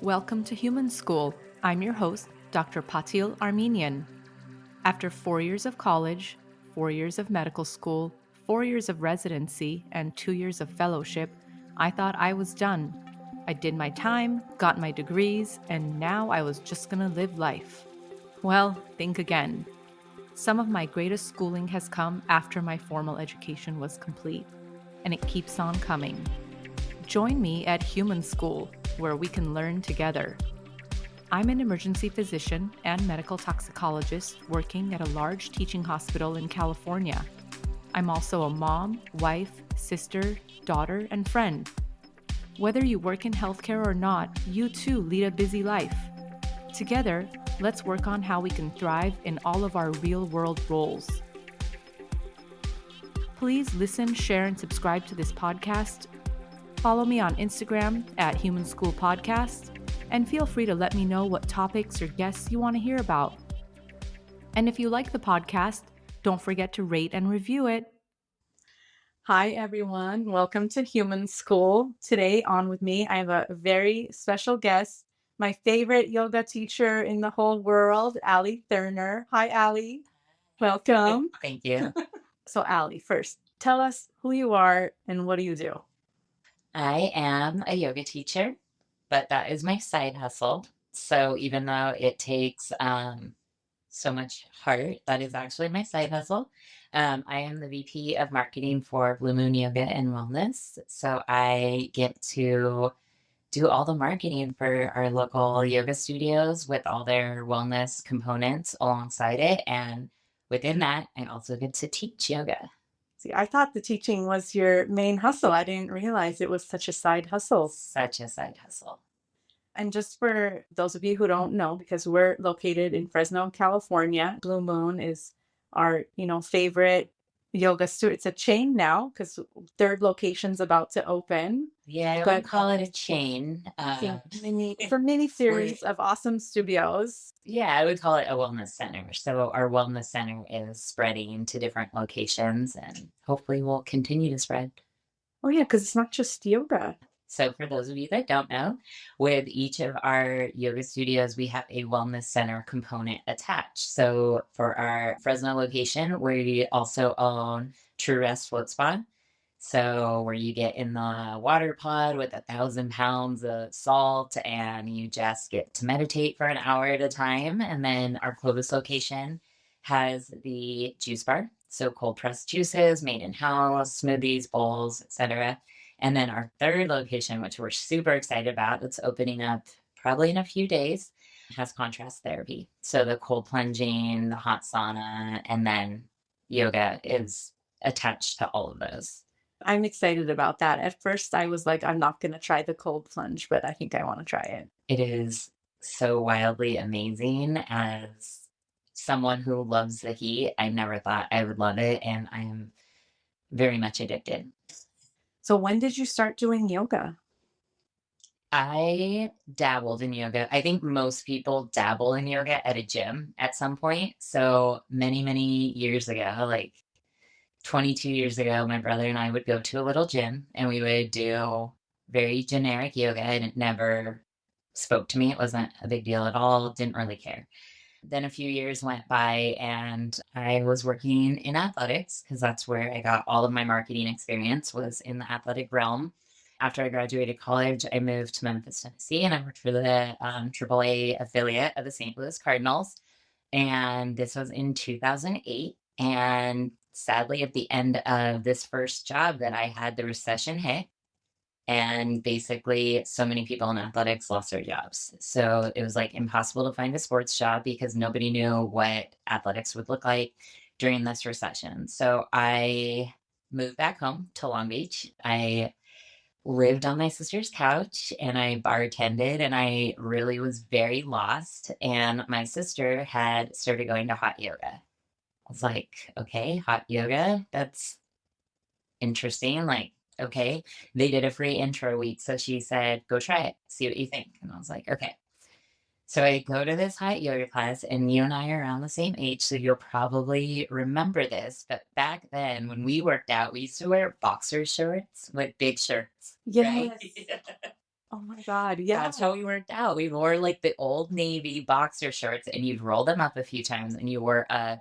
Welcome to Human School. I'm your host, Dr. Patil Armenian. After 4 years of college, 4 years of medical school, 4 years of residency, and 2 years of fellowship, I thought I was done. I did my time, got my degrees, and now I was just gonna live life. Well, think again. Some of my greatest schooling has come after my formal education was complete, and it keeps on coming. Join me at Human School, where we can learn together. I'm an emergency physician and medical toxicologist working at a large teaching hospital in California. I'm also a mom, wife, sister, daughter, and friend. Whether you work in healthcare or not, you too lead a busy life. Together, let's work on how we can thrive in all of our real-world roles. Please listen, share, and subscribe to this podcast. Follow me on Instagram at Human School Podcast, and feel free to let me know what topics or guests you want to hear about. And if you like the podcast, don't forget to rate and review it. Hi, everyone. Welcome to Human School. Today on with me, I have a very special guest, my favorite yoga teacher in the whole world, Ali Thurner. Hi, Ali. Welcome. Thank you. So, Ali, first, tell us who you are and what do you do? I am a yoga teacher, but that is my side hustle. So even though it takes so much heart, that is actually my side hustle. I am the VP of marketing for Blue Moon Yoga and Wellness. So I get to do all the marketing for our local yoga studios with all their wellness components alongside it. And within that, I also get to teach yoga. See, I thought the teaching was your main hustle. I didn't realize it was such a side hustle. Such a side hustle. And just for those of you who don't know, because we're located in Fresno, California, Blue Moon is our, favorite yoga studio. It's a chain now because third location's about to open. Yeah, I would But call it a chain. for many series of awesome studios. Yeah, I would call it a wellness center. So our wellness center is spreading to different locations and hopefully will continue to spread. Oh yeah, because it's not just yoga. So for those of you that don't know, with each of our yoga studios, we have a wellness center component attached. So for our Fresno location, we also own True Rest Float Spa. So where you get in the water pod with 1,000 pounds of salt and you just get to meditate for an hour at a time. And then our Clovis location has the juice bar. So cold pressed juices made in house, smoothies, bowls, etc. And then our third location, which we're super excited about, that's opening up probably in a few days, has contrast therapy. So the cold plunging, the hot sauna, and then yoga is attached to all of those. I'm excited about that. At first, I was like, I'm not going to try the cold plunge, but I think I want to try it. It is so wildly amazing. As someone who loves the heat, I never thought I would love it, and I am very much addicted. So when did you start doing yoga? I dabbled in yoga. I think most people dabble in yoga at a gym at some point. So many, many years ago, like 22 years ago, my brother and I would go to a little gym and we would do very generic yoga, and it never spoke to me. It wasn't a big deal at all. Didn't really care. Then a few years went by and I was working in athletics because that's where I got all of my marketing experience, was in the athletic realm. After I graduated college, I moved to Memphis, Tennessee, and I worked for the AAA affiliate of the St. Louis Cardinals. And this was in 2008. And sadly, at the end of this first job that I had, the recession hit. And basically, so many people in athletics lost their jobs. So it was like impossible to find a sports job because nobody knew what athletics would look like during this recession. So I moved back home to Long Beach. I lived on my sister's couch and I bartended, and I really was very lost. And my sister had started going to hot yoga. I was like, okay, hot yoga, that's interesting. Like, okay, they did a free intro week. So she said, go try it, see what you think. And I was like, okay. So I go to this hot yoga class, and you and I are around the same age, so you'll probably remember this. But back then, when we worked out, we used to wear boxer shorts with big shirts. Yes. Right? Oh my God. Yeah. That's how we worked out. We wore like the old Navy boxer shorts and you'd roll them up a few times and you wore a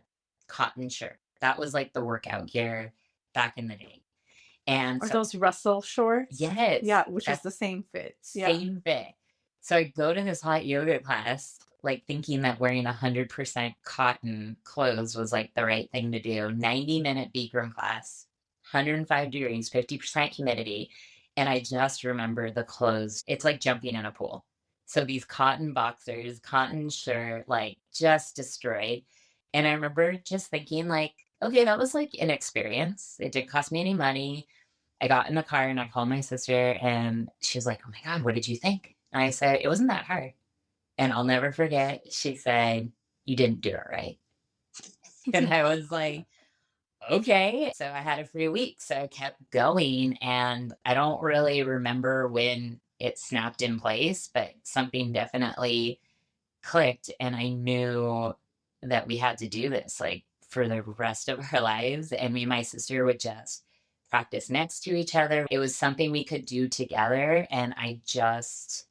cotton shirt. That was like the workout gear back in the day. And Or so, those Russell shorts. yes, Yeah, which is that's the same fit. Yeah. same fit. So I go to this hot yoga class, like thinking that wearing 100% cotton clothes was like the right thing to do. 90-minute Bikram class, 105 degrees, 50% humidity. And I just remember the clothes. It's like jumping in a pool. So these cotton boxers, cotton shirt, like just destroyed. And I remember just thinking, like, okay, that was like an experience. It didn't cost me any money. I got in the car and I called my sister and she was like, "Oh my God, what did you think?" And I said, "It wasn't that hard." And I'll never forget, she said, "You didn't do it right." And I was like, okay. So I had a free week. So I kept going. And I don't really remember when it snapped in place, but something definitely clicked. And I knew that we had to do this like for the rest of our lives. And me and my sister would just practice next to each other. It was something we could do together. And I just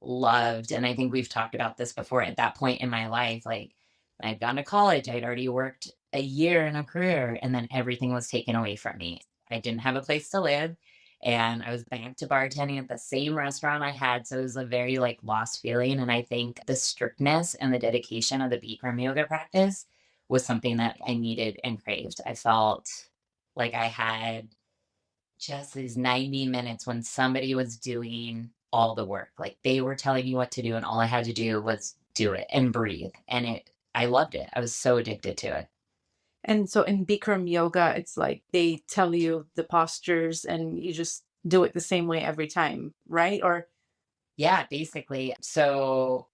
loved, and I think we've talked about this before at that point in my life, like I'd gone to college, I'd already worked a year in a career, and then everything was taken away from me. I didn't have a place to live, and I was back to bartending at the same restaurant I had. So it was a very like lost feeling. And I think the strictness and the dedication of the Bikram yoga practice was something that I needed and craved. I felt like I had just these 90 minutes when somebody was doing all the work. Like they were telling me what to do, and all I had to do was do it and breathe. And I loved it. I was so addicted to it. And so in Bikram yoga, it's like they tell you the postures and you just do it the same way every time, right? Or Yeah, basically. So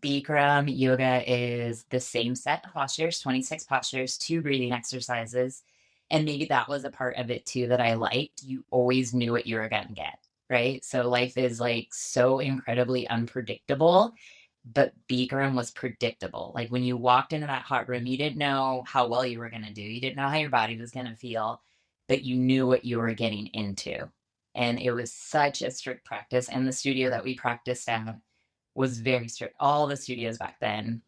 Bikram yoga is the same set of postures, 26 postures, two breathing exercises. And maybe that was a part of it too that I liked. You always knew what you were going to get, right? So life is like so incredibly unpredictable, but Bikram was predictable. Like when you walked into that hot room, you didn't know how well you were going to do. You didn't know how your body was going to feel, but you knew what you were getting into. And it was such a strict practice. And the studio that we practiced at was very strict. All the studios back then,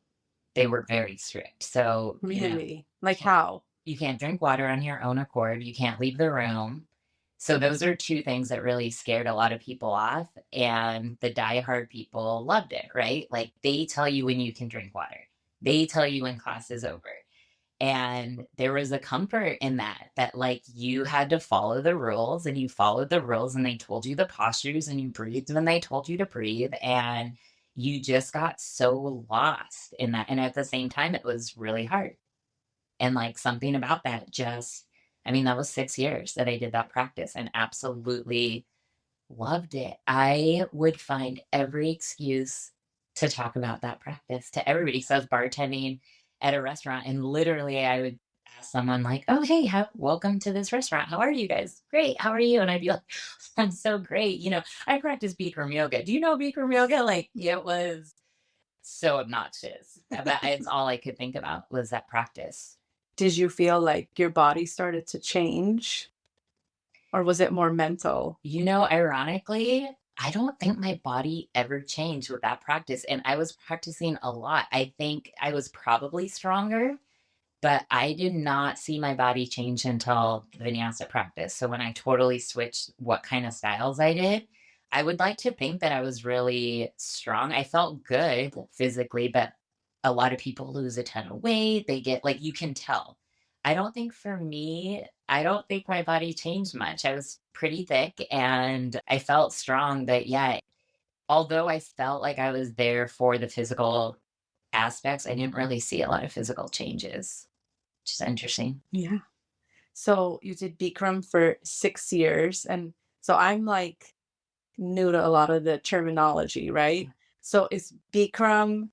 they were very strict. So, really, like how? you can't drink water on your own accord. You can't leave the room. So those are two things that really scared a lot of people off. And the diehard people loved it, right? Like they tell you when you can drink water. They tell you when class is over. And there was a comfort in that like you had to follow the rules and you followed the rules and they told you the postures and you breathed when they told you to breathe. And you just got so lost in that. And at the same time, it was really hard. And like something about that just, I mean, that was 6 years that I did that practice and absolutely loved it. I would find every excuse to talk about that practice to everybody. So I was bartending at a restaurant and literally I would ask someone like, "Oh, hey, welcome to this restaurant. How are you guys?" "Great. How are you?" And I'd be like, "I'm so great. I practice Bikram yoga. Do you know Bikram yoga?" Like it was so obnoxious. It's all I could think about was that practice. Did you feel like your body started to change or was it more mental? Ironically, I don't think my body ever changed with that practice. And I was practicing a lot. I think I was probably stronger, but I did not see my body change until the Vinyasa practice. So when I totally switched what kind of styles I did, I would like to think that I was really strong. I felt good physically, but a lot of people lose a ton of weight. They get like, you can tell. I don't think for me, I don't think my body changed much. I was pretty thick and I felt strong, but yeah, although I felt like I was there for the physical aspects, I didn't really see a lot of physical changes, which is interesting. Yeah. So you did Bikram for 6 years. And so I'm like new to a lot of the terminology, right? So is Bikram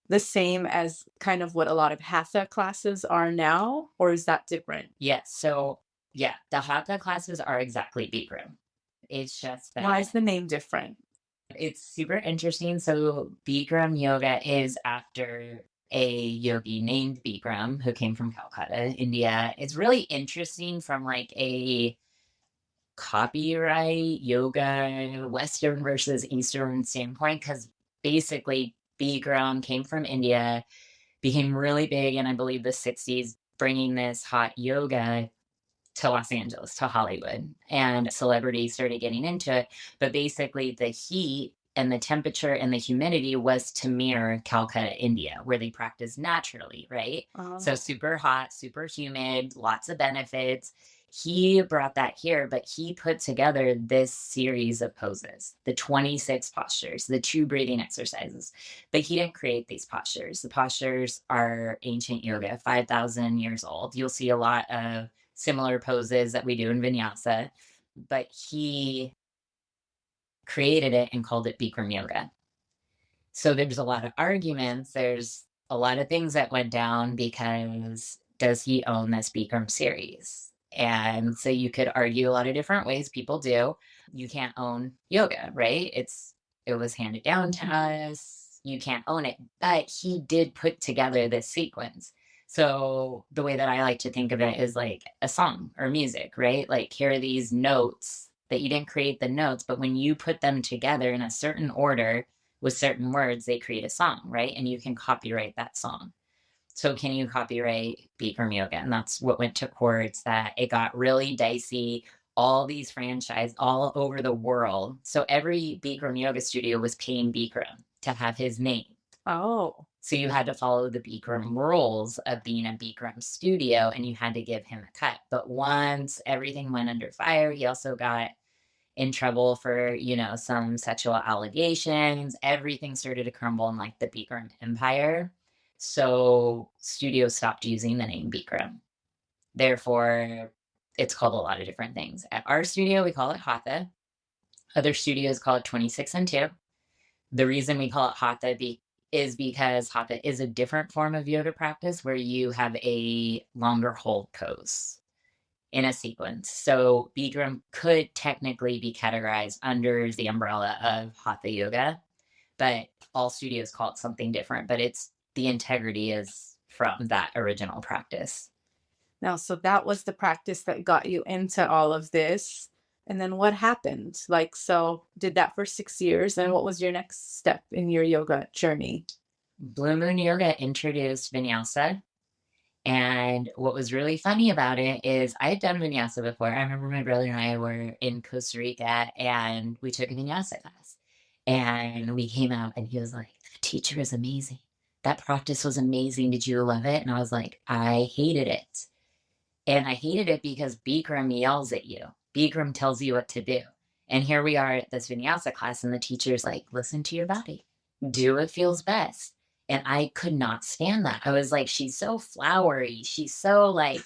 the same as kind of what a lot of hatha classes are now, or is that different? Yes. So, yeah, the hatha classes are exactly Bikram. It's just Why that is the name different? it's super interesting. So, Bikram yoga is after a yogi named Bikram who came from Calcutta, India. It's really interesting from like a copyright yoga, Western versus Eastern standpoint, because basically Bikram came from India, became really big in, I believe, the 60s, bringing this hot yoga to Los Angeles, to Hollywood, and celebrities started getting into it. But basically, the heat and the temperature and the humidity was to mirror Calcutta, India, where they practice naturally, right? So Oh. super hot, super humid, lots of benefits. He brought that here, but he put together this series of poses, the 26 postures, the two breathing exercises. But he didn't create these postures. The postures are ancient yoga, 5,000 years old. You'll see a lot of similar poses that we do in Vinyasa, but he created it and called it Bikram yoga. So there's a lot of arguments. There's a lot of things that went down because does he own this Bikram series? And so you could argue a lot of different ways. People do. You can't own yoga, right? It was handed down to us. You can't own it. But he did put together this sequence. So the way that I like to think of it is like a song or music, right? Like here are these notes that you didn't create the notes, but when you put them together in a certain order, with certain words, they create a song, right? And you can copyright that song. So can you copyright Bikram yoga? And that's what went to courts, that it got really dicey. All these franchises all over the world. So every Bikram yoga studio was paying Bikram to have his name. Oh. So you had to follow the Bikram rules of being a Bikram studio, and you had to give him a cut. But once everything went under fire, he also got in trouble for, some sexual allegations. Everything started to crumble in like the Bikram empire. So studios stopped using the name Bikram. Therefore, it's called a lot of different things. At our studio, we call it Hatha. Other studios call it 26 and 2. The reason we call it is because Hatha is a different form of yoga practice where you have a longer hold pose in a sequence. So Bikram could technically be categorized under the umbrella of Hatha Yoga, but all studios call it something different. But it's the integrity is from that original practice. Now, so that was the practice that got you into all of this. And then what happened? Like, so did that for 6 years. And what was your next step in your yoga journey? Blue Moon Yoga introduced Vinyasa. And what was really funny about it is I had done Vinyasa before. I remember my brother and I were in Costa Rica and we took a Vinyasa class. And we came out and he was like, the teacher is amazing. That practice was amazing. Did you love it? And I was like, I hated it. And I hated it because Bikram yells at you. Bikram tells you what to do. And here we are at this Vinyasa class, and the teacher's like, listen to your body, do what feels best. And I could not stand that. I was like, she's so flowery. She's so like,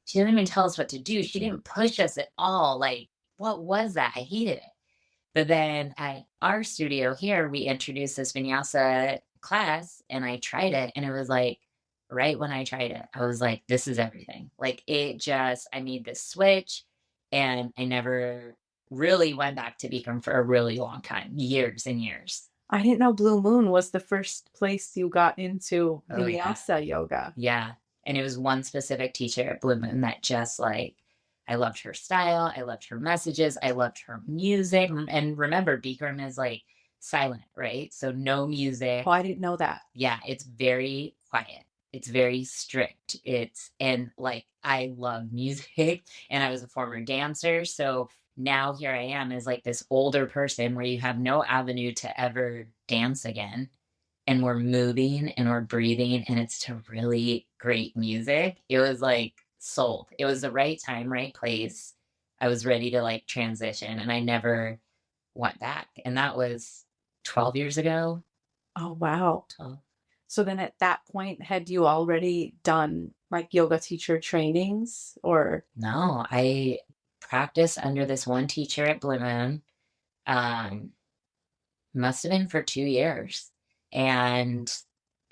she didn't even tell us what to do. She didn't push us at all. Like, what was that? I hated it. But then at our studio here, we introduced this Vinyasa class and I tried it. And it was like, right when I tried it, I was like, this is everything. Like, I made this switch and I never really went back to Bikram for a really long time, years and years. I didn't know Blue Moon was the first place you got into Oh, yeah. Vinyasa yoga. Yeah. And it was one specific teacher at Blue Moon that just like, I loved her style. I loved her messages. I loved her music. And remember, Bikram is like silent, right? So no music. Oh, I didn't know that. Yeah, it's very quiet. It's very strict. And like, I love music and I was a former dancer. So now here I am as like this older person where you have no avenue to ever dance again. And we're moving and we're breathing and it's to really great music. It was like sold. It was the right time, right place. I was ready to like transition and I never went back. And that was 12 years ago. Oh, wow. 12. So then at that point, had you already done like yoga teacher trainings or? No, I practiced under this one teacher at Blue Moon. Must have been for 2 years. And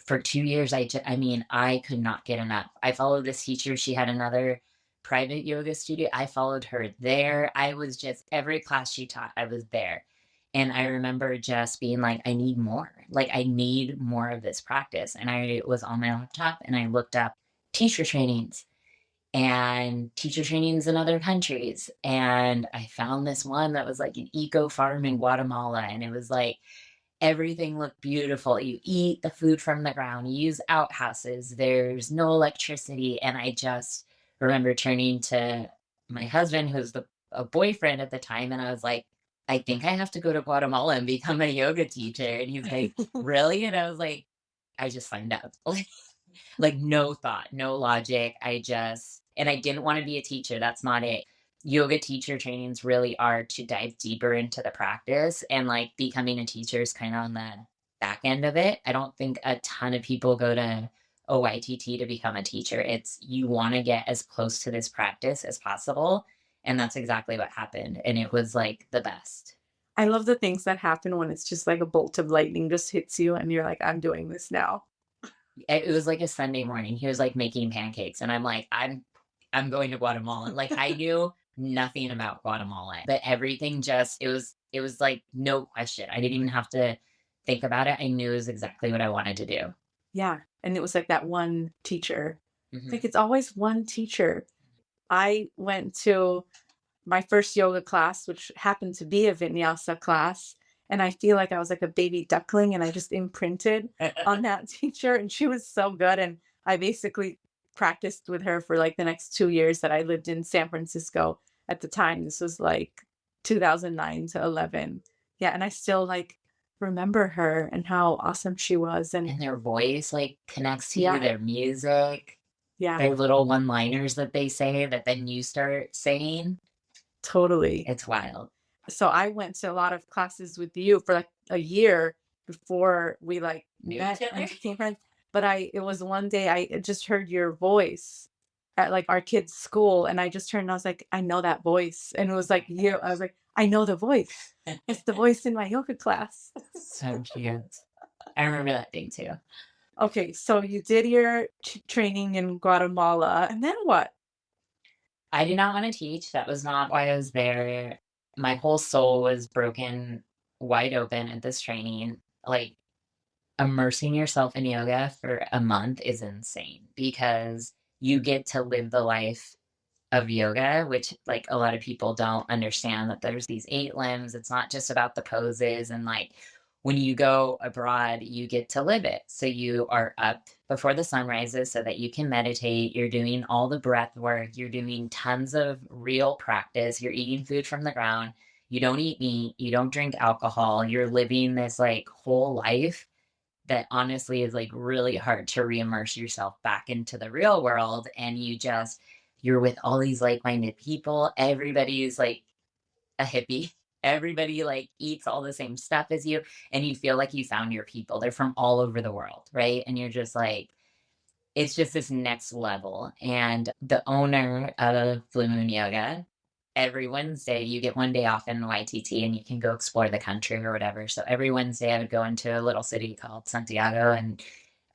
for 2 years, I mean, I could not get enough. I followed this teacher. She had another private yoga studio. I followed her there. I was just, every class she taught, I was there. And I remember just being like, I need more. Like, I need more of this practice. And I was on my laptop and I looked up teacher trainings. and teacher trainings in other countries. And I found this one that was like an eco farm in Guatemala. And it was like everything looked beautiful. You eat the food from the ground, you use outhouses, there's no electricity. And I just remember turning to my husband, who's a boyfriend at the time, and I was like, I think I have to go to Guatemala and become a yoga teacher. And he's like, really? And I was like, I just signed up. Like, no thought, no logic. And I didn't want to be a teacher. That's not it. Yoga teacher trainings really are to dive deeper into the practice, and like becoming a teacher is kind of on the back end of it. I don't think a ton of people go to OYTT to become a teacher. It's you want to get as close to this practice as possible. And that's exactly what happened. And it was like the best. I love the things that happen when it's just like a bolt of lightning just hits you and you're like, I'm doing this now. It was like a Sunday morning. He was like making pancakes, and I'm like, I'm going to Guatemala. Like I knew nothing about Guatemala, but everything just it was like no question. I didn't even have to think about it. I knew it was exactly what I wanted to do. Yeah. And it was like that one teacher. Mhm. Like it's always one teacher. I went to my first yoga class, which happened to be a Vinyasa class. And I feel like I was like a baby duckling and I just imprinted on that teacher. And she was so good. And I basically practiced with her for like the next 2 years that I lived in San Francisco at the time. This was like 2009 to 11. Yeah. And I still like remember her and how awesome she was. And And their voice like connects to you, yeah, their music, yeah, their little one-liners that they say that then you start saying. totally. It's wild. So I went to a lot of classes with you for like a year before we like Knew met each other. and became friends. But it was one day I just heard your voice at like our kids' school, and I just turned and I was like, I know that voice. And it was like you. I was like, I know the voice. It's the voice in my yoga class. So cute. I remember that thing too. Okay, so you did your training in Guatemala, and then what? I did not wanna teach, that was not why I was there. My whole soul was broken wide open at this training. Like, immersing yourself in yoga for a month is insane because you get to live the life of yoga, which, like, a lot of people don't understand that there's these 8 limbs, it's not just about the poses, and, like, when you go abroad, you get to live it. So you are up before the sun rises so that you can meditate, you're doing all the breath work, you're doing tons of real practice, you're eating food from the ground, you don't eat meat, you don't drink alcohol, you're living this, like, whole life that honestly is like really hard to reimmerse yourself back into the real world. And you're with all these like-minded people. Everybody's like a hippie. Everybody like eats all the same stuff as you, and you feel like you found your people. They're from all over the world, right? And you're just like, it's just this next level. And the owner of Blue Moon Yoga, every Wednesday you get one day off in YTT and you can go explore the country or whatever. So every Wednesday I would go into a little city called Santiago and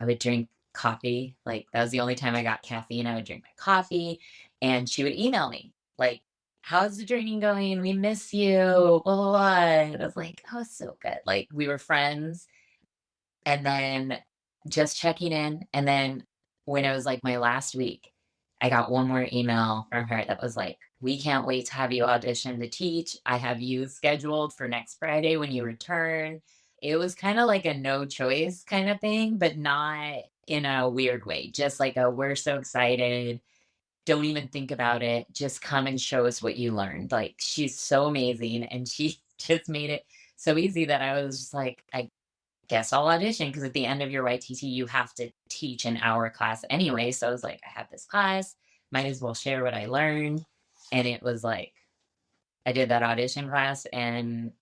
I would drink coffee. Like that was the only time I got caffeine. I would drink my coffee and she would email me like, how's the training going? We miss you. Blah, blah, blah. And I was like, oh, so good. Like we were friends and then just checking in. And then when it was like my last week, I got one more email from her that was like, we can't wait to have you audition to teach. I have you scheduled for next Friday when you return. It was kind of like a no choice kind of thing, but not in a weird way. Just like a we're so excited. Don't even think about it. Just come and show us what you learned. Like she's so amazing. And she just made it so easy that I was just like, I guess I'll audition because at the end of your YTT, you have to teach an hour class anyway. So I was like, I have this class, might as well share what I learned. And it was like, I did that audition class and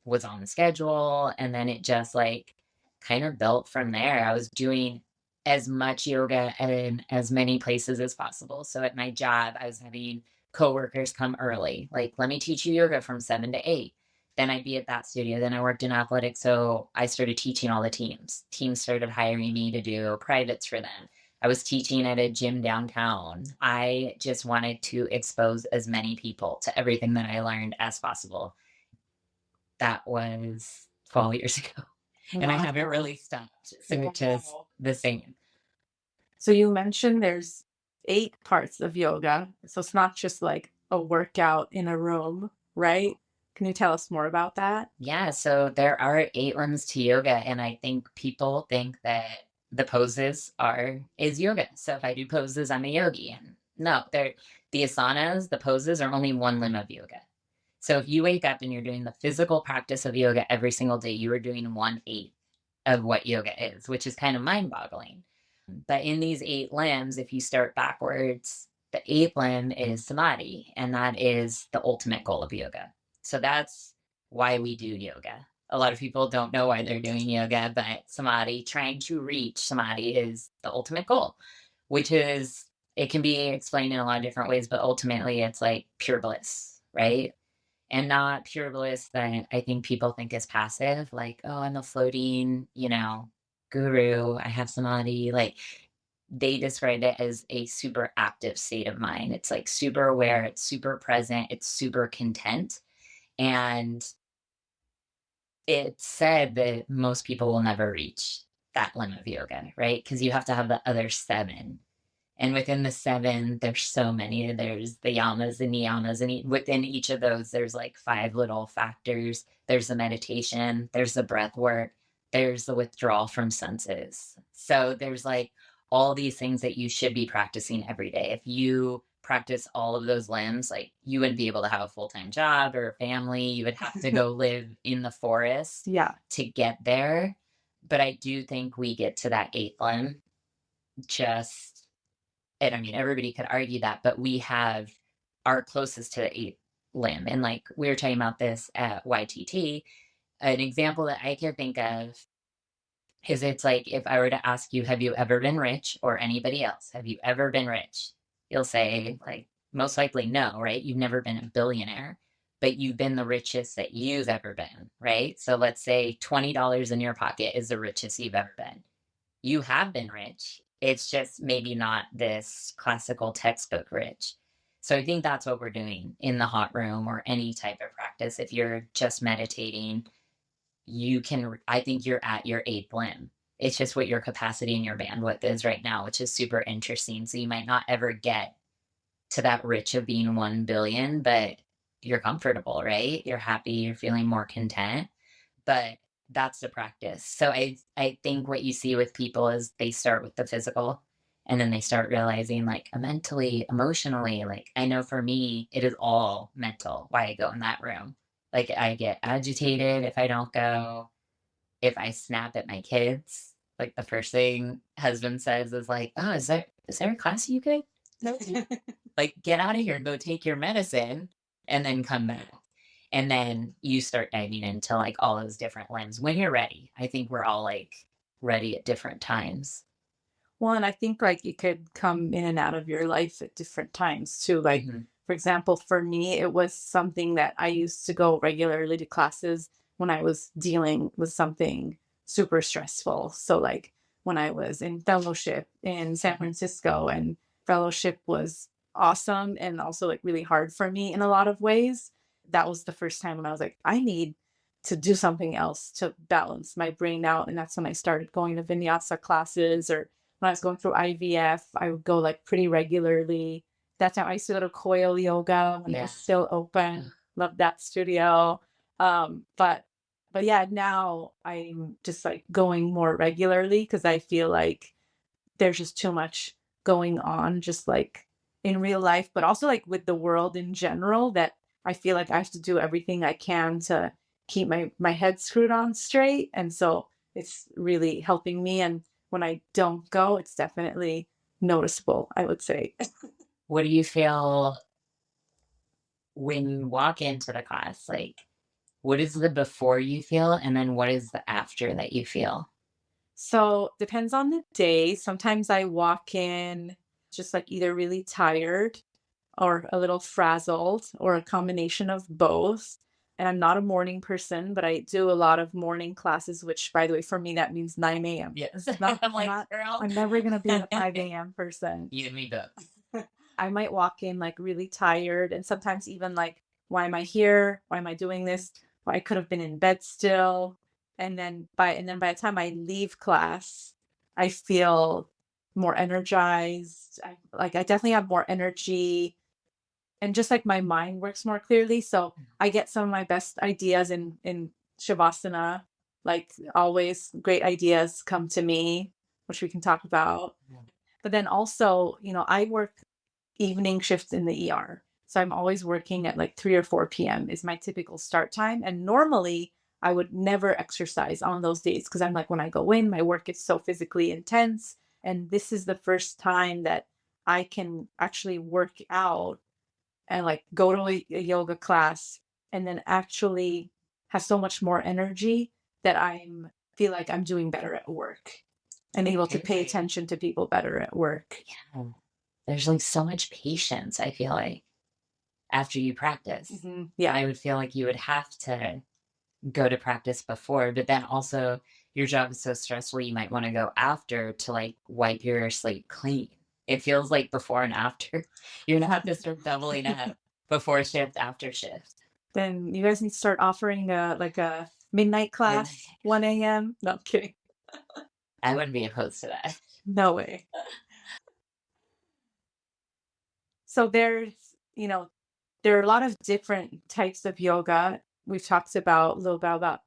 was on the schedule. And then it just like kind of built from there. I was doing as much yoga in as many places as possible. So at my job, I was having coworkers come early, like, let me teach you yoga from 7 to 8. Then I'd be at that studio. Then I worked in athletics. So I started teaching all the teams. Teams started hiring me to do privates for them. I was teaching at a gym downtown. I just wanted to expose as many people to everything that I learned as possible. That was 12 years ago. And I haven't really stopped. So it's just Wow. the same. So you mentioned there's 8 parts of yoga. So it's not just like a workout in a room, right? Can you tell us more about that? Yeah, so there are 8 limbs to yoga, and I think people think that the poses is yoga. So if I do poses, I'm a yogi. And no, the asanas, the poses are only one limb of yoga. So if you wake up and you're doing the physical practice of yoga every single day, you are doing 1/8 of what yoga is, which is kind of mind-boggling. But in these 8 limbs, if you start backwards, the 8th limb is samadhi, and that is the ultimate goal of yoga. So that's why we do yoga. A lot of people don't know why they're doing yoga, but samadhi, trying to reach samadhi, is the ultimate goal, which is, it can be explained in a lot of different ways, but ultimately it's like pure bliss, right? And not pure bliss that I think people think is passive, like, oh, I'm a floating, guru, I have samadhi. Like, they described it as a super active state of mind. It's like super aware, it's super present, it's super content. And it's said that most people will never reach that limb of yoga, right? Because you have to have the other 7. And within the 7, there's so many. There's the yamas, the niyamas, and within each of those, there's like 5 little factors. There's the meditation, there's the breath work, there's the withdrawal from senses. So there's like all these things that you should be practicing every day. If you practice all of those limbs, like, you wouldn't be able to have a full-time job or a family. You would have to go live in the forest Yeah. to get there. But I do think we get to that 8th limb just, and I mean, everybody could argue that, but we are closest to the 8th limb. And like, we were talking about this at YTT, an example that I can think of is, it's like, if I were to ask you, have you ever been rich, or anybody else, have you ever been rich? You'll say, like, most likely no, right? You've never been a billionaire, but you've been the richest that you've ever been, right? So let's say $20 in your pocket is the richest you've ever been. You have been rich. It's just maybe not this classical textbook rich. So I think that's what we're doing in the hot room or any type of practice. If you're just meditating, I think you're at your 8th limb. It's just what your capacity and your bandwidth is right now, which is super interesting. So you might not ever get to that rich of being 1 billion, but you're comfortable, right? You're happy, you're feeling more content. But that's the practice. So I think what you see with people is they start with the physical, and then they start realizing, like, mentally, emotionally, like, I know for me, it is all mental why I go in that room. Like, I get agitated if I don't go. If I snap at my kids, like, the first thing husband says is like, oh, is there a class you could? No. Like, get out of here, go take your medicine, and then come back. And then you start diving into like all those different limbs when you're ready. I think we're all like ready at different times. Well, and I think like it could come in and out of your life at different times too. Like, for example, for me, it was something that I used to go regularly to classes when I was dealing with something super stressful. So, like when I was in fellowship in San Francisco, and fellowship was awesome and also like really hard for me in a lot of ways. That was the first time when I was like, I need to do something else to balance my brain out. And that's when I started going to Vinyasa classes, or when I was going through IVF, I would go like pretty regularly. That time I used to go to Coil Yoga when it was still open. Loved that studio. But yeah, now I'm just like going more regularly because I feel like there's just too much going on, just like in real life, but also like with the world in general, that I feel like I have to do everything I can to keep my head screwed on straight. And so it's really helping me. And when I don't go, it's definitely noticeable, I would say. What do you feel when you walk into the class? Like, what is the before you feel, and then what is the after that you feel? So depends on the day. Sometimes I walk in just like either really tired or a little frazzled, or a combination of both. And I'm not a morning person, but I do a lot of morning classes, which, by the way, for me, that means 9 a.m. Yes. I'm never going to be a 5 a.m. person. You and me both. I might walk in like really tired, and sometimes even like, why am I here? Why am I doing this? Well, I could have been in bed still. And then by the time I leave class, I feel more energized. I definitely have more energy, and just like my mind works more clearly. So I get some of my best ideas in Shavasana. Like always, great ideas come to me, which we can talk about. But then also, I work evening shifts in the ER. So I'm always working at like 3 or 4 p.m. is my typical start time. And normally I would never exercise on those days because I'm like, when I go in, my work is so physically intense. And this is the first time that I can actually work out and like go to a yoga class and then actually have so much more energy that I'm feel like I'm doing better at work and able to pay attention to people better at work. Yeah. There's like so much patience, I feel like, after you practice. Yeah. I would feel like you would have to go to practice before, but then also your job is so stressful, you might want to go after to like wipe your slate clean. It feels like before and after. You're gonna have to start doubling up before shift, after shift. Then you guys need to start offering like a midnight class, 1 a.m. No, I'm kidding. I wouldn't be opposed to that. No way. So there are a lot of different types of yoga. We've talked about a little bit about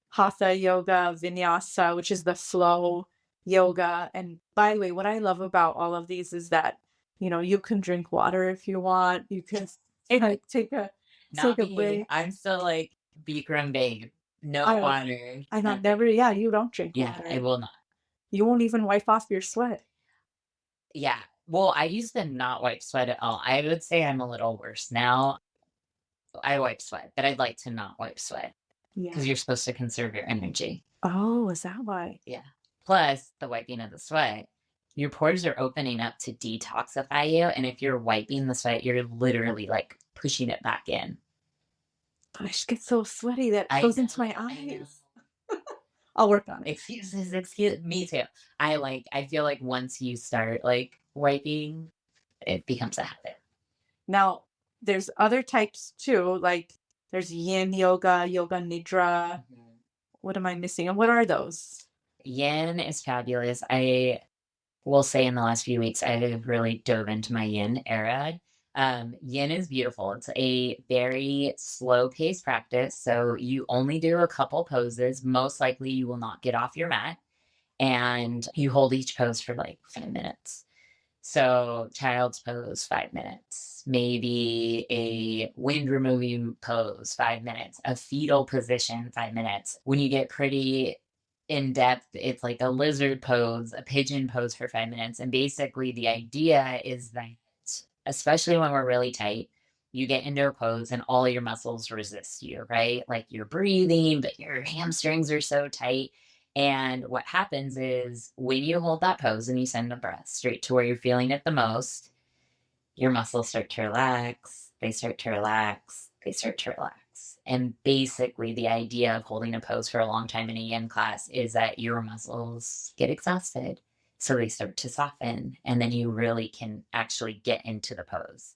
Hatha yoga, Vinyasa, which is the flow yoga. And by the way, what I love about all of these is that, you can drink water if you want. You can like take a break. I'm still like Bikram babe. No water. I'm not never, yeah, you don't drink water. I will not. You won't even wipe off your sweat. Yeah. Well, I used to not wipe sweat at all. I would say I'm a little worse now. I wipe sweat, but I'd like to not wipe sweat because you're supposed to conserve your energy. Oh, is that why? Yeah. Plus, the wiping of the sweat, your pores are opening up to detoxify you. And if you're wiping the sweat, you're literally like pushing it back in. I just get so sweaty that it goes into my eyes. I'll work on it. Excuses, me too. I feel like once you start like wiping, it becomes a habit. Now, there's other types too, like there's yin yoga, yoga nidra. What am I missing? And what are those? Yin is fabulous. I will say in the last few weeks, I have really dove into my yin era. Yin is beautiful. It's a very slow paced practice. So you only do a couple poses. Most likely you will not get off your mat, and you hold each pose for like 5 minutes. So child's pose, 5 minutes, maybe a wind removing pose, 5 minutes, a fetal position, 5 minutes. When you get pretty in depth, it's like a lizard pose, a pigeon pose for 5 minutes. And basically the idea is that, especially when we're really tight, you get into a pose and all your muscles resist you, right? Like you're breathing, but your hamstrings are so tight. And what happens is when you hold that pose and you send the breath straight to where you're feeling it the most, your muscles start to relax. They start to relax. They start to relax. And basically, the idea of holding a pose for a long time in a yin class is that your muscles get exhausted. So they start to soften, and then you really can actually get into the pose.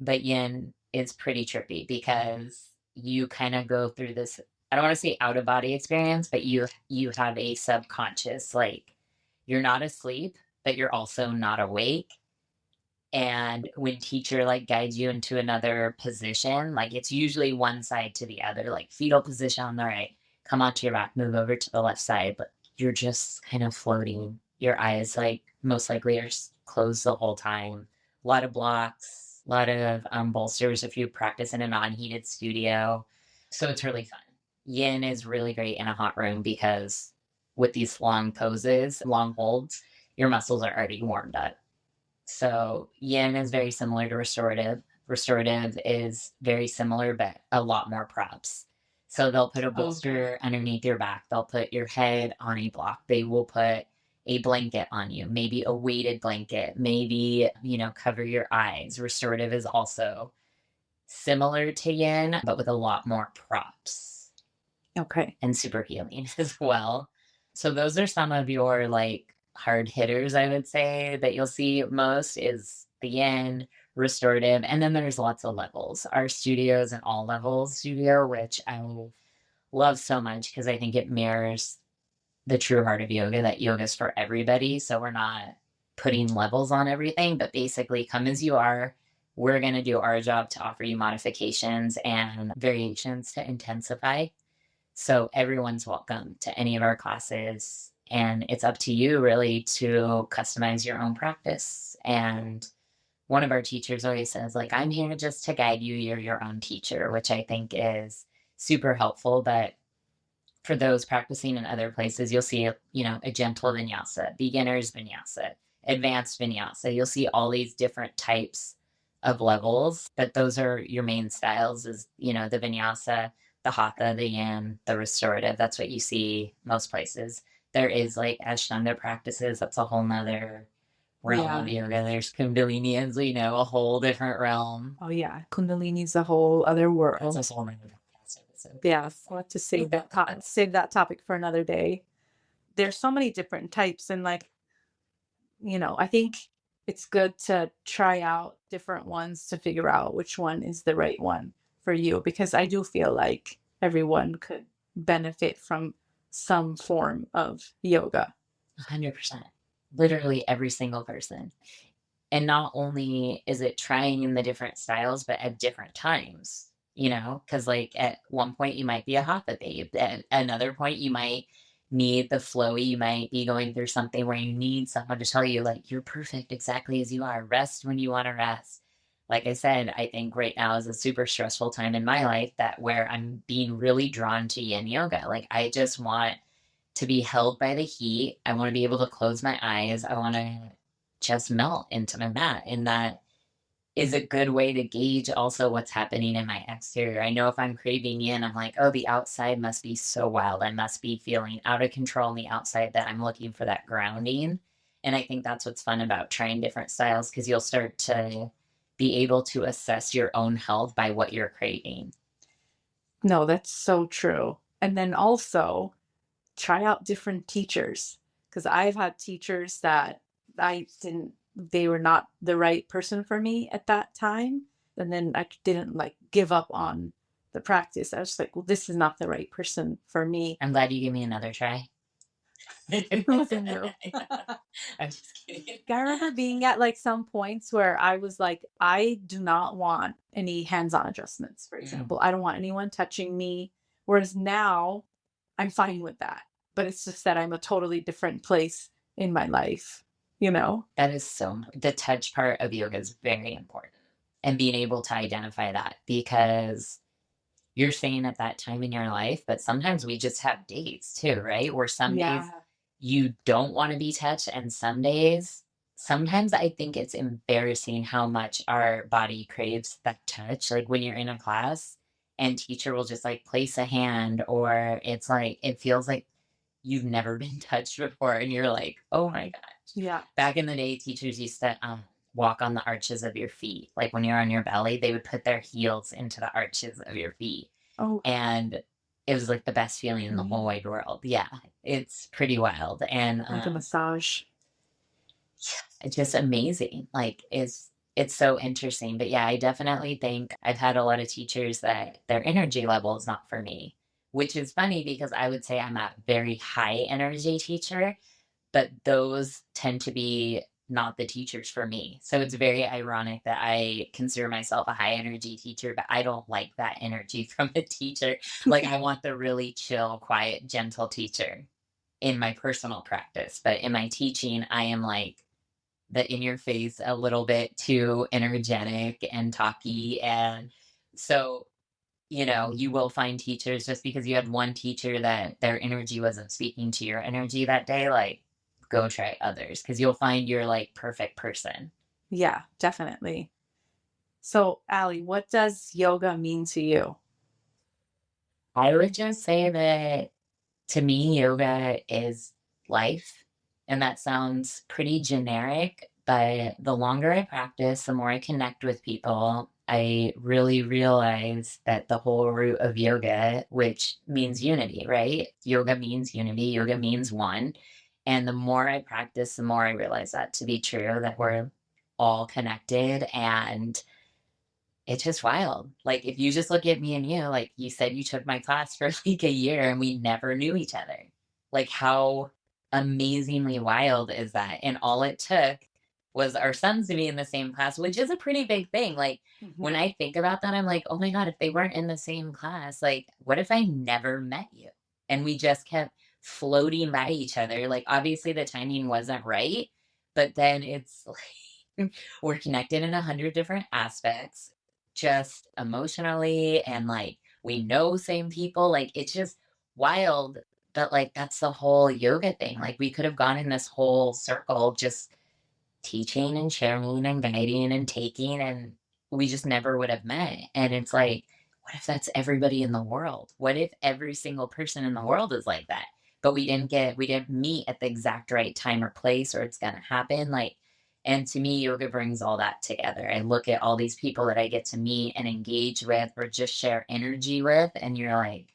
But yin is pretty trippy because you kind of go through this, I don't want to say out of body experience, but you have a subconscious, like you're not asleep, but you're also not awake. And when teacher like guides you into another position, like it's usually one side to the other, like fetal position on the right, come onto your back, move over to the left side, but you're just kind of floating. Your eyes like most likely are closed the whole time. A lot of blocks, a lot of bolsters if you practice in a non-heated studio. So it's really fun. Yin is really great in a hot room because with these long poses, long holds, your muscles are already warmed up. So yin is very similar to restorative. Restorative is very similar, but a lot more props. So they'll put a bolster underneath your back. They'll put your head on a block. They will put a blanket on you, maybe a weighted blanket, maybe, cover your eyes. Restorative is also similar to yin, but with a lot more props. Okay. And super healing as well. So those are some of your like hard hitters, I would say, that you'll see most is the yin, restorative, and then there's lots of levels. Our studio is an all levels studio, which I love so much because I think it mirrors the true heart of yoga, that yoga is for everybody. So we're not putting levels on everything, but basically come as you are. We're going to do our job to offer you modifications and variations to intensify. So everyone's welcome to any of our classes. And it's up to you really to customize your own practice. And one of our teachers always says, like, I'm here just to guide you. You're your own teacher, which I think is super helpful. But for those practicing in other places, you'll see, a gentle vinyasa, beginner's vinyasa, advanced vinyasa. You'll see all these different types of levels, but those are your main styles is, the vinyasa, the hatha, the yin, the restorative. That's what you see most places. There is like Ashtanga practices. That's a whole nother realm of yoga. There's Kundalini as a whole different realm. Oh yeah, Kundalini's a whole other world. That's a whole nother podcast episode. Yeah, we'll have to save that topic for another day. There's so many different types, and like, I think it's good to try out different ones to figure out which one is the right one for you, because I do feel like everyone could benefit from some form of yoga. 100%. Literally every single person. And not only is it trying the different styles, but at different times, because like at one point you might be a hatha babe. At another point you might need the flowy. You might be going through something where you need someone to tell you, like, you're perfect exactly as you are. Rest when you want to rest. Like I said, I think right now is a super stressful time in my life where I'm being really drawn to yin yoga. Like, I just want to be held by the heat. I want to be able to close my eyes. I want to just melt into my mat. And that is a good way to gauge also what's happening in my exterior. I know if I'm craving yin, I'm like, oh, the outside must be so wild. I must be feeling out of control on the outside, that I'm looking for that grounding. And I think that's what's fun about trying different styles, because you'll start to be able to assess your own health by what you're craving. No, that's so true. And then also try out different teachers, because I've had teachers that they were not the right person for me at that time. And then I didn't like give up on the practice. I was like, well, this is not the right person for me. I'm glad you gave me another try. I'm just kidding. I remember being at like some points where I was like, I do not want any hands-on adjustments, for example. I don't want anyone touching me. Whereas now I'm fine with that. But it's just that I'm a totally different place in my life, That is the touch part of yoga is very important, and being able to identify that, because you're saying at that time in your life, but sometimes we just have days too, right? Where some days you don't want to be touched, and some days, sometimes I think it's embarrassing how much our body craves that touch. Like when you're in a class and teacher will just like place a hand, or it's like, it feels like you've never been touched before, and you're like, oh my gosh. Yeah. Back in the day, teachers used to walk on the arches of your feet. Like when you're on your belly, they would put their heels into the arches of your feet. Oh. And it was like the best feeling in the whole wide world. Yeah, it's pretty wild. And like a massage. It's just amazing. Like, it's so interesting. But yeah, I definitely think I've had a lot of teachers that their energy level is not for me, which is funny because I would say I'm a very high energy teacher, but those tend to be not the teachers for me. So it's very ironic that I consider myself a high energy teacher, but I don't like that energy from a teacher. Like, I want the really chill, quiet, gentle teacher in my personal practice. But in my teaching, I am like the in your face, a little bit too energetic and talky. And so, you will find teachers, just because you had one teacher that their energy wasn't speaking to your energy that day, like, go try others, because you'll find your like perfect person. Yeah, definitely. So, Ali, what does yoga mean to you? I would just say that to me, yoga is life. And that sounds pretty generic, but the longer I practice, the more I connect with people, I really realize that the whole root of yoga, which means unity, right? Yoga means unity, yoga means one. And the more I practice, the more I realize that to be true, that we're all connected. And it's just wild. Like, if you just look at me and you, like you said, you took my class for like a year and we never knew each other. Like, how amazingly wild is that? And all it took was our sons to be in the same class, which is a pretty big thing. Like, when I think about that, I'm like, oh my God, if they weren't in the same class, like, what if I never met you? And we just kept floating by each other. Like, obviously, the timing wasn't right, but then it's like we're connected in 100 different aspects, just emotionally, and like we know same people. Like, it's just wild. But like, that's the whole yoga thing. Like, we could have gone in this whole circle just teaching and sharing and guiding and taking, and we just never would have met. And it's like, what if that's everybody in the world? What if every single person in the world is like that? But we didn't meet at the exact right time or place, or it's gonna happen. Like, and to me, yoga brings all that together. I look at all these people that I get to meet and engage with or just share energy with, and you're like,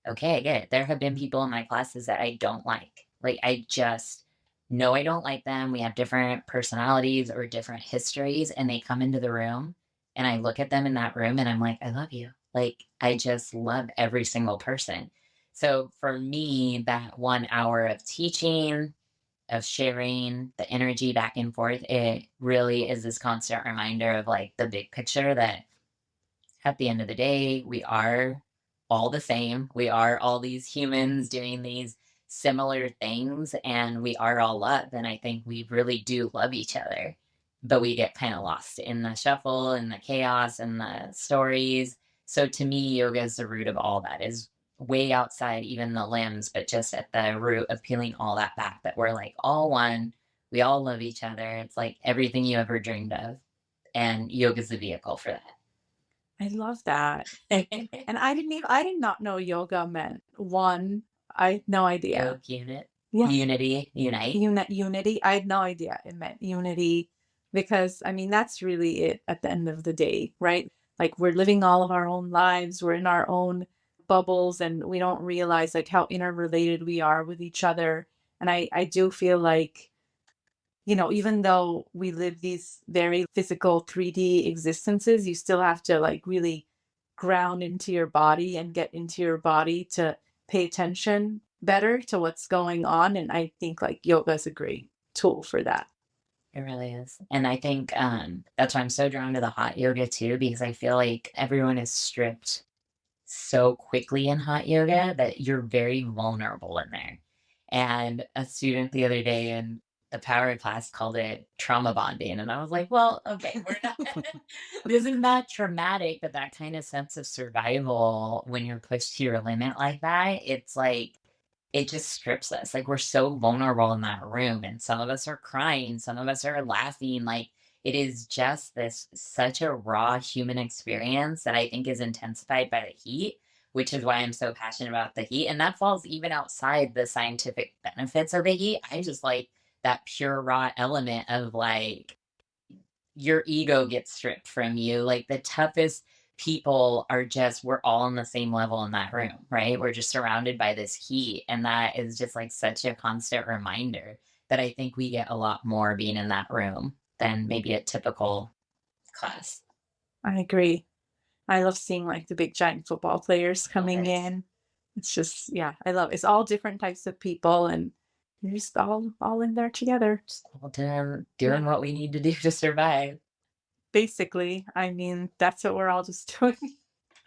okay, I get it. There have been people in my classes that I don't like. Like, I just know I don't like them. We have different personalities or different histories, and they come into the room, and I look at them in that room, and I'm like, I love you. Like, I just love every single person. So for me, that 1 hour of teaching, of sharing the energy back and forth, it really is this constant reminder of like the big picture that at the end of the day, we are all the same. We are all these humans doing these similar things, and we are all love. And I think we really do love each other, but we get kind of lost in the shuffle and the chaos and the stories. So to me, yoga is the root of all that, is way outside even the limbs, but just at the root of peeling all that back, that we're like all one. We all love each other. It's like everything you ever dreamed of. And yoga is the vehicle for that. I love that. And I did not know yoga meant one. I had no idea. Yoke, unit, Yeah. unity, unite. Unity. I had no idea it meant unity, because I mean, that's really it at the end of the day, right? Like, we're living all of our own lives, we're in our own bubbles, and we don't realize like how interrelated we are with each other. And I do feel like, even though we live these very physical 3D existences, you still have to like really ground into your body and get into your body to pay attention better to what's going on. And I think like yoga is a great tool for that. It really is. And I think that's why I'm so drawn to the hot yoga too, because I feel like everyone is stripped so quickly in hot yoga that you're very vulnerable in there. And a student the other day in the power class called it trauma bonding. And I was like, well, okay, we're not, this is not traumatic, but that kind of sense of survival when you're pushed to your limit like that, it's like, it just strips us. Like, we're so vulnerable in that room, and some of us are crying, some of us are laughing. Like, it is just this such a raw human experience that I think is intensified by the heat, which is why I'm so passionate about the heat. And that falls even outside the scientific benefits of the heat. I just like that pure raw element of like your ego gets stripped from you. Like, the toughest people are just, we're all on the same level in that room, right? We're just surrounded by this heat. And that is just like such a constant reminder that I think we get a lot more being in that room than maybe a typical class. I agree. I love seeing like the big giant football players coming Yes. in. It's just, yeah, I love it. It's all different types of people, and you're just all in there together. Just all doing what we need to do to survive Basically, I mean, that's what we're all just doing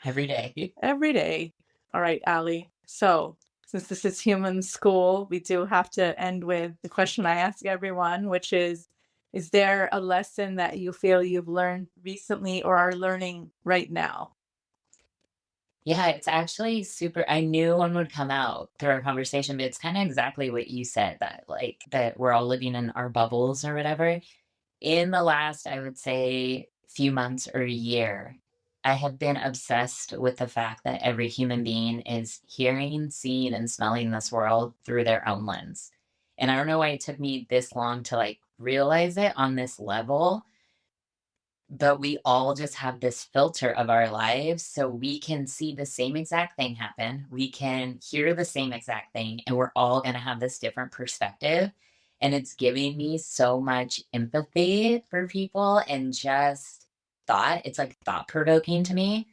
every day. every day. All right, Ali. So, since this is human school, we do have to end with the question I ask everyone, which is there a lesson that you feel you've learned recently or are learning right now? Yeah, it's actually super. I knew one would come out through our conversation, but it's kind of exactly what you said, that like that we're all living in our bubbles or whatever. In the last, I would say, few months or a year, I have been obsessed with the fact that every human being is hearing, seeing, and smelling this world through their own lens. And I don't know why it took me this long to like realize it on this level, but we all just have this filter of our lives, so we can see the same exact thing happen. We can hear the same exact thing, and we're all going to have this different perspective. And it's giving me so much empathy for people, and just thought. It's like thought provoking to me.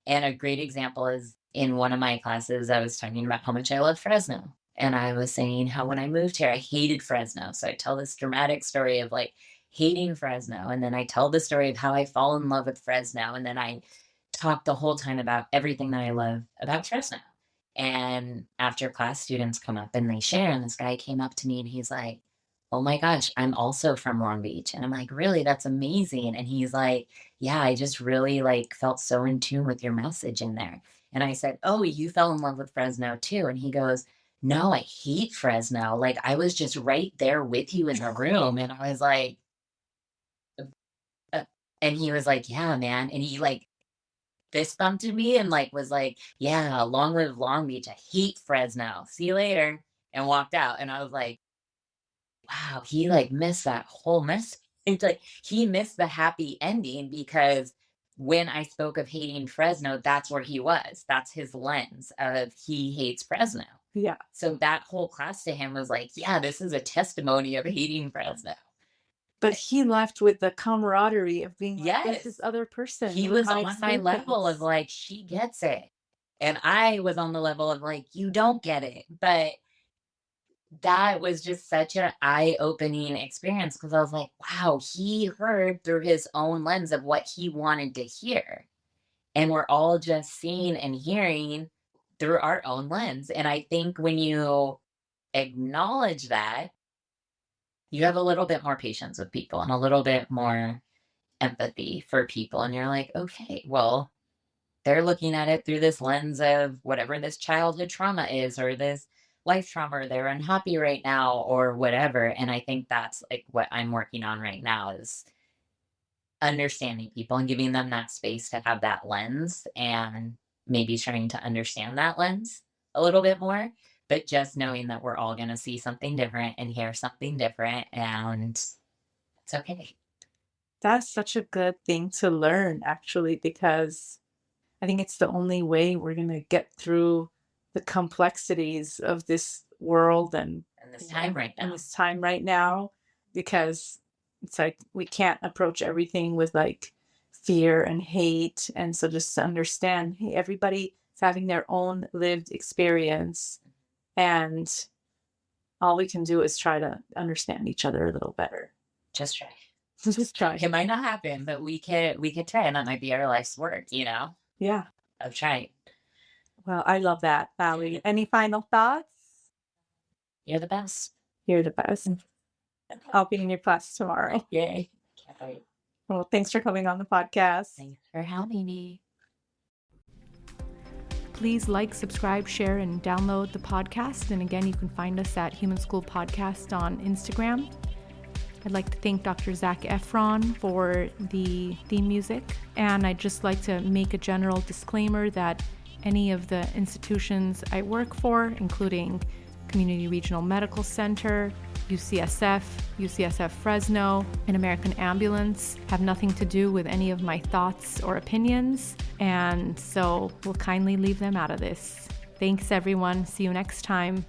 And a great example is in one of my classes, I was talking about how much I love Fresno. And I was saying how when I moved here, I hated Fresno. So I tell this dramatic story of like hating Fresno. And then I tell the story of how I fall in love with Fresno. And then I talk the whole time about everything that I love about Fresno. And after class, students come up and they share. And this guy came up to me and he's like, oh my gosh, I'm also from Long Beach. And I'm like, really? That's amazing. And he's like, yeah, I just really like felt so in tune with your message in there. And I said, oh, you fell in love with Fresno too. And he goes, no, I hate Fresno. Like I was just right there with you in the room. And I was like, and he was like, yeah, man. And he like fist bumped me and like was like, yeah, long live Long Beach. I hate Fresno. See you later. And walked out. And I was like, wow, he like missed that whole message. It's like he missed the happy ending because when I spoke of hating Fresno, that's where he was. That's his lens of he hates Fresno. Yeah. So that whole class to him was like, yeah, this is a testimony of hating Fresno. But he left with the camaraderie of being like, Yes. there's this other person. He was on my level of like, she gets it. And I was on the level of like, you don't get it. But that was just such an eye-opening experience because I was like, wow, he heard through his own lens of what he wanted to hear. And we're all just seeing and hearing through our own lens. And I think when you acknowledge that, you have a little bit more patience with people and a little bit more empathy for people. And you're like, okay, well, they're looking at it through this lens of whatever this childhood trauma is or this life trauma, or they're unhappy right now or whatever. And I think that's like what I'm working on right now is understanding people and giving them that space to have that lens and maybe trying to understand that lens a little bit more, but just knowing that we're all going to see something different and hear something different and it's okay. That's such a good thing to learn, actually, because I think it's the only way we're going to get through the complexities of this world and this time right now. And this time right now, because it's like we can't approach everything with like fear and hate. And so just to understand, hey, everybody's having their own lived experience. And all we can do is try to understand each other a little better. Just try. Just try. It might not happen, but we could try, and that might be our life's work, you know? Yeah. Of trying. Well, I love that, Ali. Any final thoughts? You're the best. You're the best. I'll be in your class tomorrow. Yay. Can't wait. Well, thanks for coming on the podcast. Thanks for having me. Please like, subscribe, share, and download the podcast. And again, you can find us at Human School Podcast on Instagram. I'd like to thank Dr. Zach Effron for the theme music. And I'd just like to make a general disclaimer that any of the institutions I work for, including Community Regional Medical Center, UCSF Fresno, and American Ambulance, have nothing to do with any of my thoughts or opinions. And so we'll kindly leave them out of this. Thanks, everyone. See you next time.